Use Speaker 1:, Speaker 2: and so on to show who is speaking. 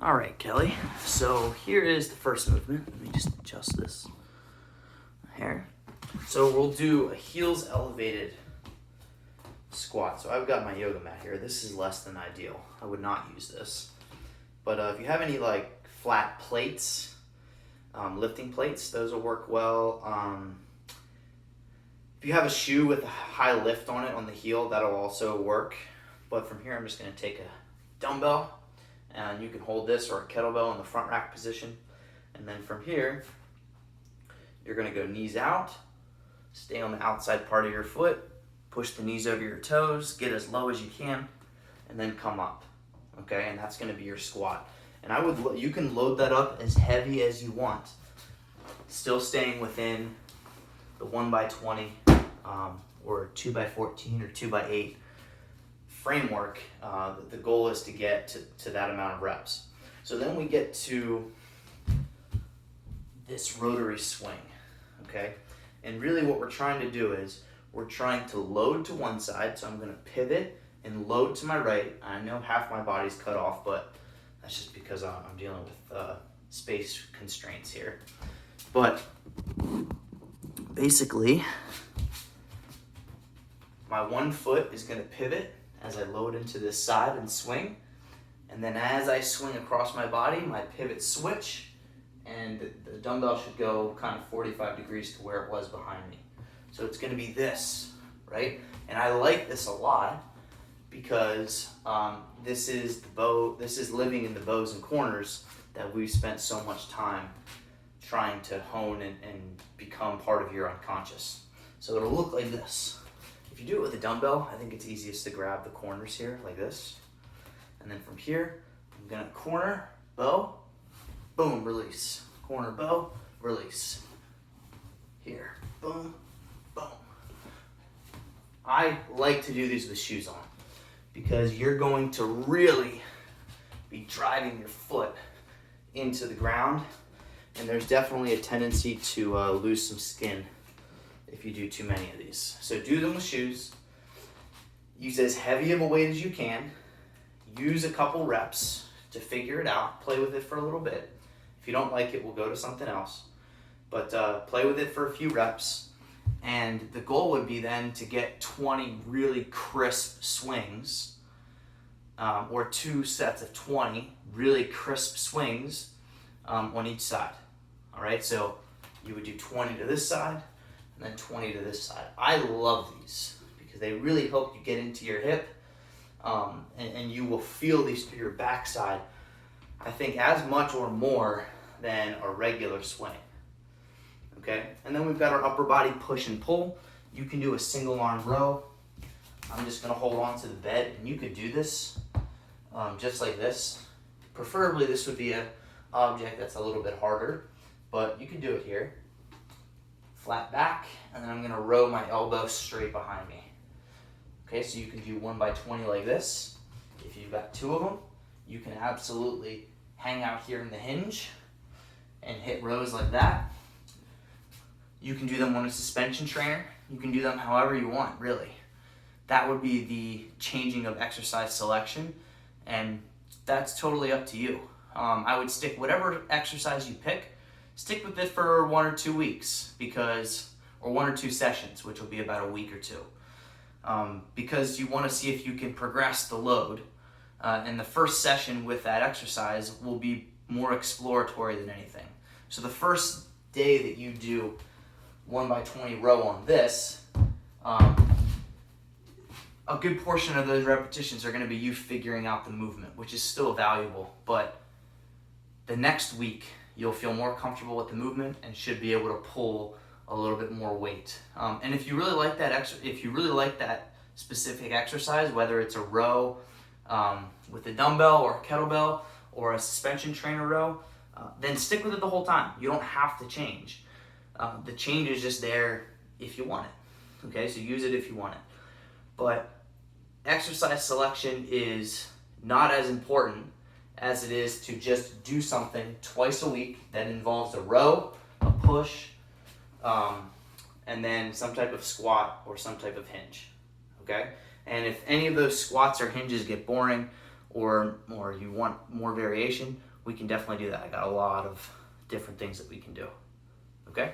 Speaker 1: All right, Kelly. So here is the first movement. Let me just adjust this here. So we'll do a heels elevated squat. So I've got my yoga mat here. This is less than ideal. I would not use this. But if you have any like flat plates, lifting plates, those will work well. If you have a shoe with a high lift on it on the heel, that'll also work. But from here, I'm just going to take a dumbbell, and you can hold this or a kettlebell in the front rack position. And then from here, you're going to go knees out, stay on the outside part of your foot, push the knees over your toes, get as low as you can, and then come up. Okay, and that's going to be your squat. And you can load that up as heavy as you want, still staying within the 1x20 or 2x14 or 2x8 framework. The goal is to get to that amount of reps. So then we get to this rotary swing, okay? And really what we're trying to do is we're trying to load to one side. So I'm going to pivot and load to my right. I know half my body's cut off, but that's just because I'm dealing with space constraints here. But basically, my one foot is going to pivot as I load into this side and swing. And then as I swing across my body, my pivot switch, and the dumbbell should go kind of 45 degrees to where it was behind me. So it's going to be this, right? And I like this a lot because this is living in the bows and corners that we've spent so much time trying to hone and become part of your unconscious. So it'll look like this. If you do it with a dumbbell, I think it's easiest to grab the corners here like this. And then from here, I'm gonna corner, bow, boom, release. Corner, bow, release. Here, boom, boom. I like to do these with shoes on because you're going to really be driving your foot into the ground, and there's definitely a tendency to lose some skin if you do too many of these. So do them with shoes. Use as heavy of a weight as you can. Use a couple reps to figure it out. Play with it for a little bit. If you don't like it, we'll go to something else. But play with it for a few reps. And the goal would be then to get 20 really crisp swings, or 2 sets of 20 really crisp swings on each side. All right, so you would do 20 to this side and then 20 to this side. I love these because they really help you get into your hip, and you will feel these through your backside, I think, as much or more than a regular swing. Okay, and then we've got our upper body push and pull. You can do a single arm row. I'm just gonna hold on to the bed, and you could do this just like this. Preferably this would be an object that's a little bit harder, but you can do it here. Flat back, and then I'm gonna row my elbow straight behind me. Okay, so you can do 1x20 like this. If you've got 2 of them, you can absolutely hang out here in the hinge and hit rows like that. You can do them on a suspension trainer. You can do them however you want, really. That would be the changing of exercise selection, and that's totally up to you. I would stick whatever exercise you pick, stick with it for 1 or 2 weeks, or 1 or 2 sessions, which will be about a week or 2. Because you want to see if you can progress the load. And the first session with that exercise will be more exploratory than anything. So the first day that you do 1x20 row on this, a good portion of those repetitions are going to be you figuring out the movement, which is still valuable. But the next week, you'll feel more comfortable with the movement and should be able to pull a little bit more weight. And if you really like that specific exercise, whether it's a row with a dumbbell or a kettlebell or a suspension trainer row, then stick with it the whole time. You don't have to change. The change is just there if you want it. Okay, so use it if you want it. But exercise selection is not as important as it is to just do something twice a week that involves a row, a push, and then some type of squat or some type of hinge. Okay? And if any of those squats or hinges get boring, or you want more variation, we can definitely do that. I got a lot of different things that we can do. Okay?